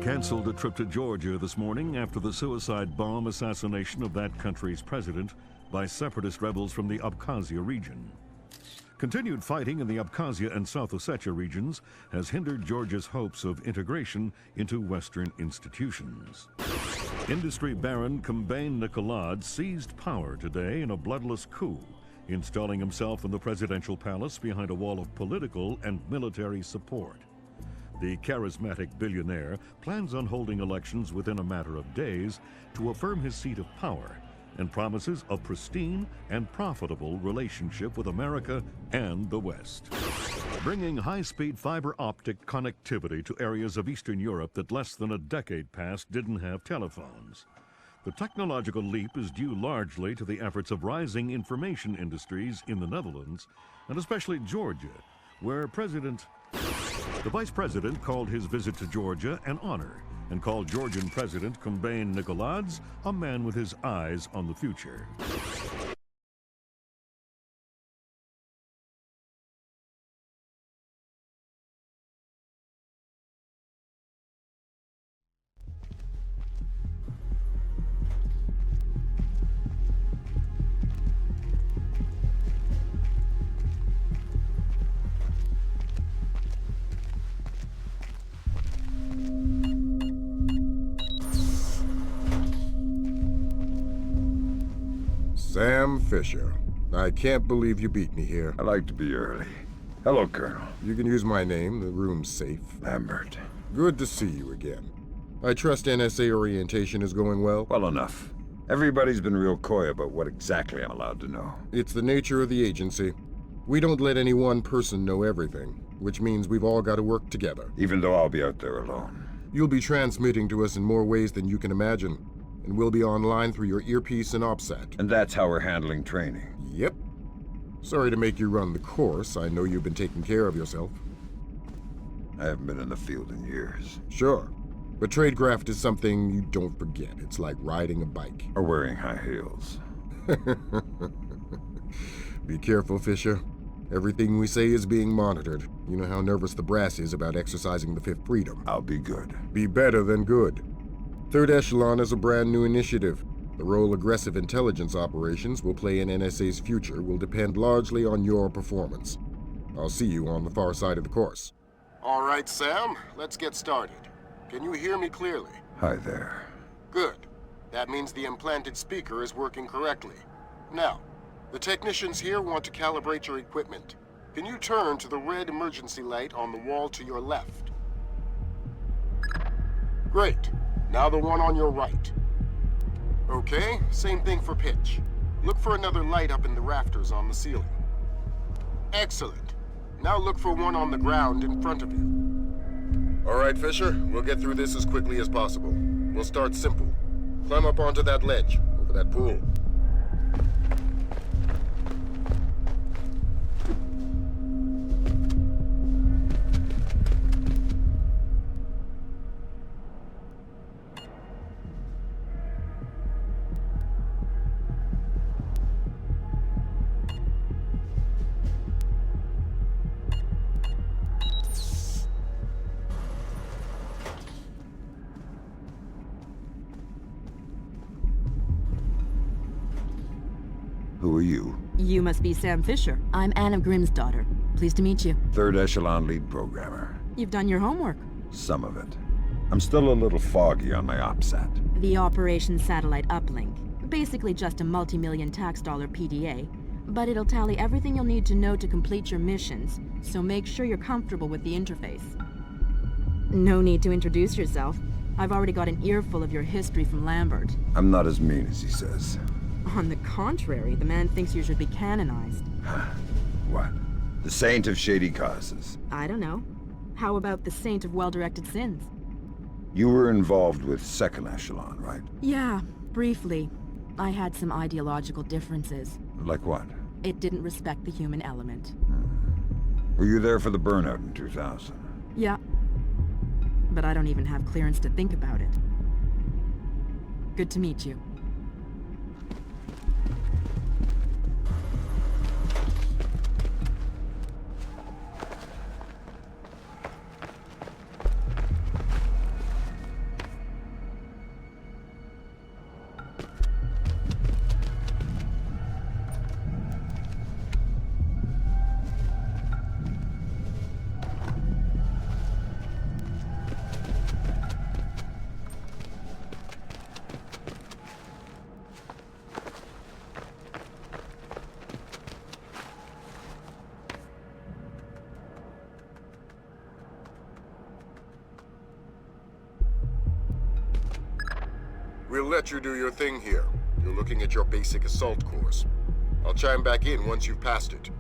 canceled a trip to Georgia this morning after the suicide bomb assassination of that country's president by separatist rebels from the Abkhazia region. Continued fighting in the Abkhazia and South Ossetia regions has hindered Georgia's hopes of integration into Western institutions. Industry baron Kombain Nikolad seized power today in a bloodless coup, installing himself in the presidential palace behind a wall of political and military support. The charismatic billionaire plans on holding elections within a matter of days to affirm his seat of power and promises a pristine and profitable relationship with America and the West. Bringing high-speed fiber optic connectivity to areas of Eastern Europe that less than a decade past didn't have telephones. The technological leap is due largely to the efforts of rising information industries in the Netherlands, and especially Georgia, where the Vice President called his visit to Georgia an honor and called Georgian President Kombain Nikolads a man with his eyes on the future. Sam Fisher. I can't believe you beat me here. I like to be early. Hello, Colonel. You can use my name. The room's safe. Lambert. Good to see you again. I trust NSA orientation is going well? Well enough. Everybody's been real coy about what exactly I'm allowed to know. It's the nature of the agency. We don't let any one person know everything, which means we've all got to work together. Even though I'll be out there alone. You'll be transmitting to us in more ways than you can imagine, and we'll be online through your earpiece and OPSAT. And that's how we're handling training. Yep. Sorry to make you run the course. I know you've been taking care of yourself. I haven't been in the field in years. Sure. But tradecraft is something you don't forget. It's like riding a bike. Or wearing high heels. Be careful, Fisher. Everything we say is being monitored. You know how nervous the brass is about exercising the Fifth Freedom. I'll be good. Be better than good. Third Echelon is a brand new initiative. The role aggressive intelligence operations will play in NSA's future will depend largely on your performance. I'll see you on the far side of the course. All right, Sam, let's get started. Can you hear me clearly? Hi there. Good. That means the implanted speaker is working correctly. Now, the technicians here want to calibrate your equipment. Can you turn to the red emergency light on the wall to your left? Great. Now the one on your right. Okay, same thing for pitch. Look for another light up in the rafters on the ceiling. Excellent. Now look for one on the ground in front of you. All right, Fisher, we'll get through this as quickly as possible. We'll start simple. Climb up onto that ledge, over that pool. Who are you? You must be Sam Fisher. I'm Anna Grimm's daughter. Pleased to meet you. Third Echelon lead programmer. You've done your homework. Some of it. I'm still a little foggy on my OPSAT. The Operation Satellite Uplink. Basically just a multi-million tax dollar PDA. But it'll tally everything you'll need to know to complete your missions, so make sure you're comfortable with the interface. No need to introduce yourself. I've already got an earful of your history from Lambert. I'm not as mean as he says. On the contrary, the man thinks you should be canonized. What? The saint of shady causes? I don't know. How about the saint of well-directed sins? You were involved with Second Echelon, right? Yeah, briefly. I had some ideological differences. Like what? It didn't respect the human element. Were you there for the burnout in 2000? Yeah. But I don't even have clearance to think about it. Good to meet you. We'll let you do your thing here. You're looking at your basic assault course. I'll chime back in once you've passed it.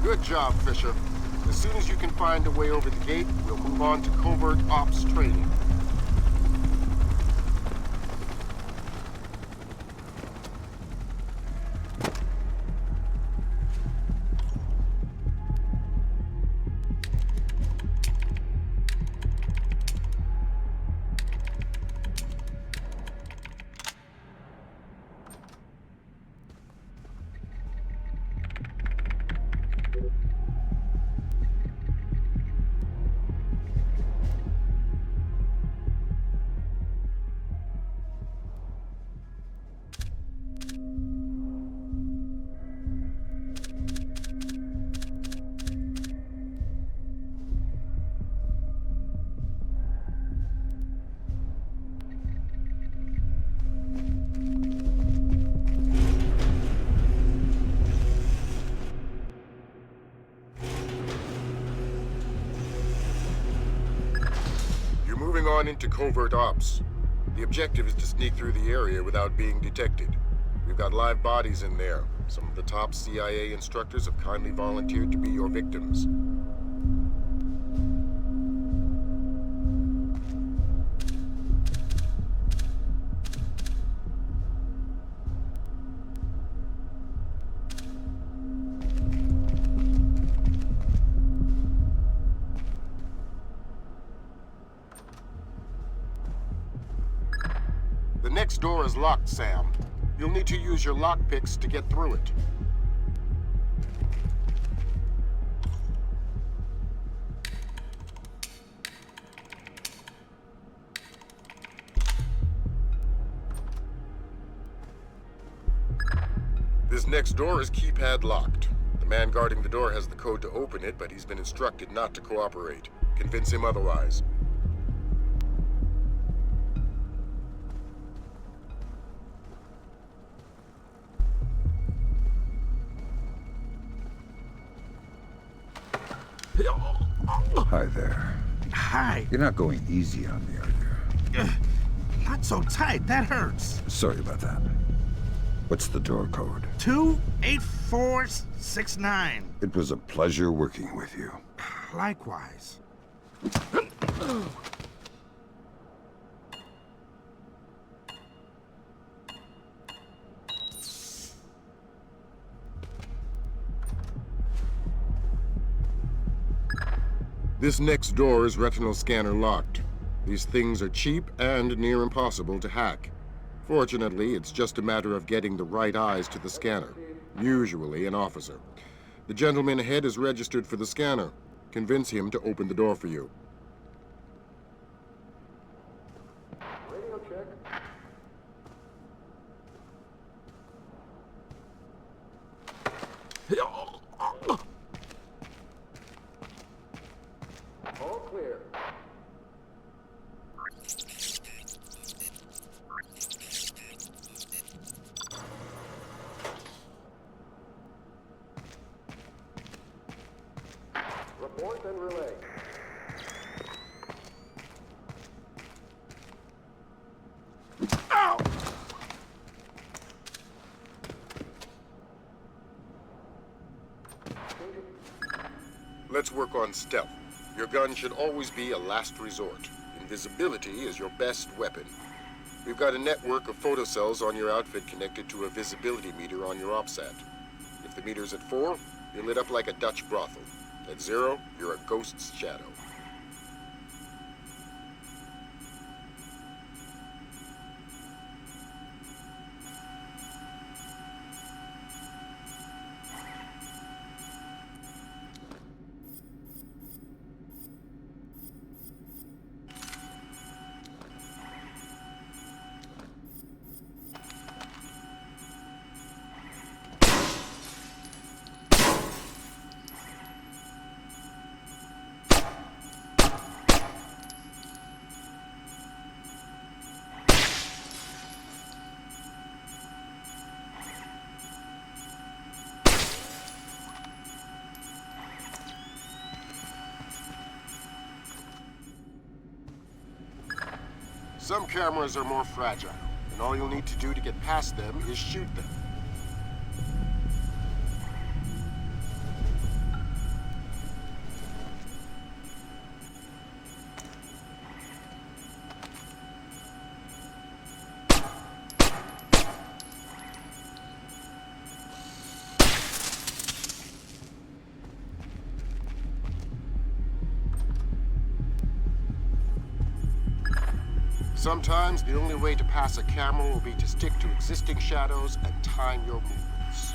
Good job, Fisher. As soon as you can find a way over the gate, we'll move on to covert ops training. Moving on into covert ops. The objective is to sneak through the area without being detected. We've got live bodies in there. Some of the top CIA instructors have kindly volunteered to be your victims. The next door is locked, Sam. You'll need to use your lockpicks to get through it. This next door is keypad locked. The man guarding the door has the code to open it, but he's been instructed not to cooperate. Convince him otherwise. Hi there. Hi. You're not going easy on me, are you? Not so tight. That hurts. Sorry about that. What's the door code? 28469. It was a pleasure working with you. Likewise. This next door is retinal scanner locked. These things are cheap and near impossible to hack. Fortunately, it's just a matter of getting the right eyes to the scanner. Usually an officer. The gentleman ahead is registered for the scanner. Convince him to open the door for you. Radio check. All clear. Report and relay. Ow! Let's work on stealth. Your gun should always be a last resort. Invisibility is your best weapon. We've got a network of photocells on your outfit connected to a visibility meter on your OPSAT. If the meter's at 4, you're lit up like a Dutch brothel. At 0, you're a ghost's shadow. Some cameras are more fragile, and all you'll need to do to get past them is shoot them. Sometimes the only way to pass a camera will be to stick to existing shadows and time your movements.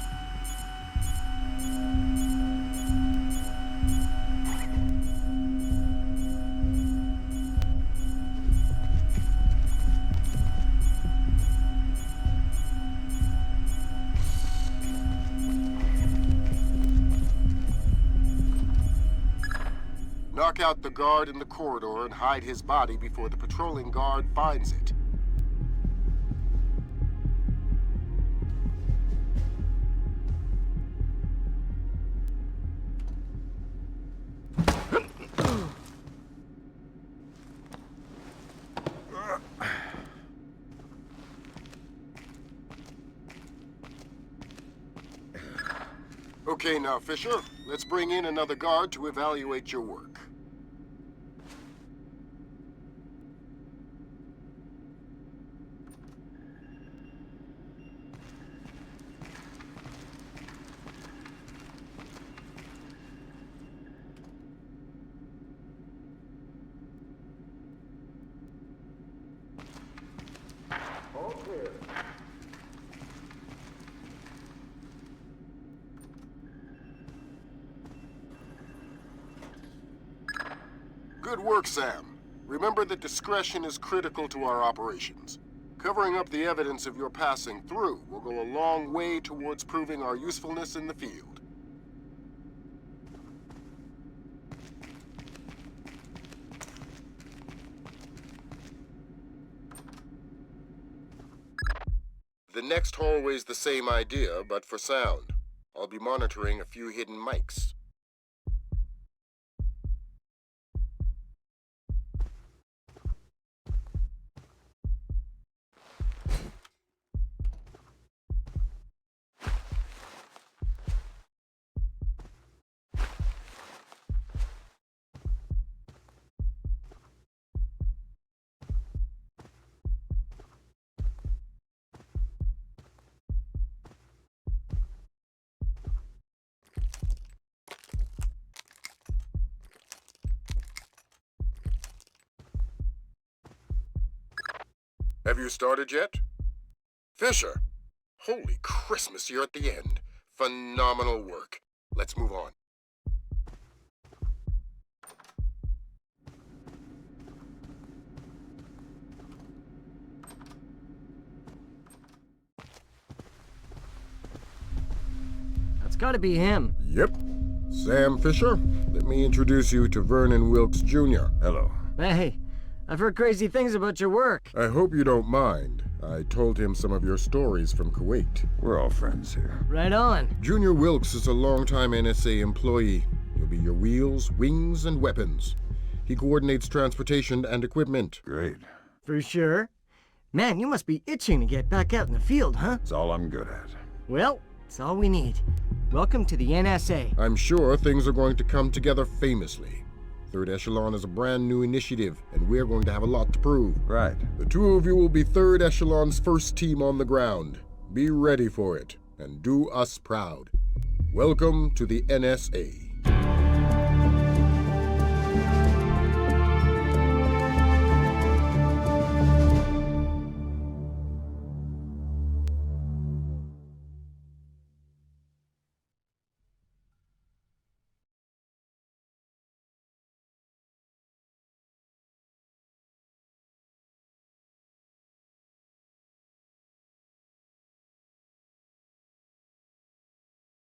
Knock out the guard in the corridor and hide his body before the patrolling guard finds it. Okay, now, Fisher, let's bring in another guard to evaluate your work. All clear. Good work, Sam. Remember that discretion is critical to our operations. Covering up the evidence of your passing through will go a long way towards proving our usefulness in the field. The next hallway's the same idea, but for sound. I'll be monitoring a few hidden mics. Have you started yet? Fisher! Holy Christmas, you're at the end. Phenomenal work. Let's move on. That's gotta be him. Yep. Sam Fisher, let me introduce you to Vernon Wilkes Jr. Hello. Hey, I've heard crazy things about your work. I hope you don't mind. I told him some of your stories from Kuwait. We're all friends here. Right on. Junior Wilkes is a longtime NSA employee. He'll be your wheels, wings, and weapons. He coordinates transportation and equipment. Great. For sure. Man, you must be itching to get back out in the field, huh? It's all I'm good at. Well, it's all we need. Welcome to the NSA. I'm sure things are going to come together famously. Third Echelon is a brand new initiative, and we're going to have a lot to prove. Right. The two of you will be Third Echelon's first team on the ground. Be ready for it, and do us proud. Welcome to the NSA.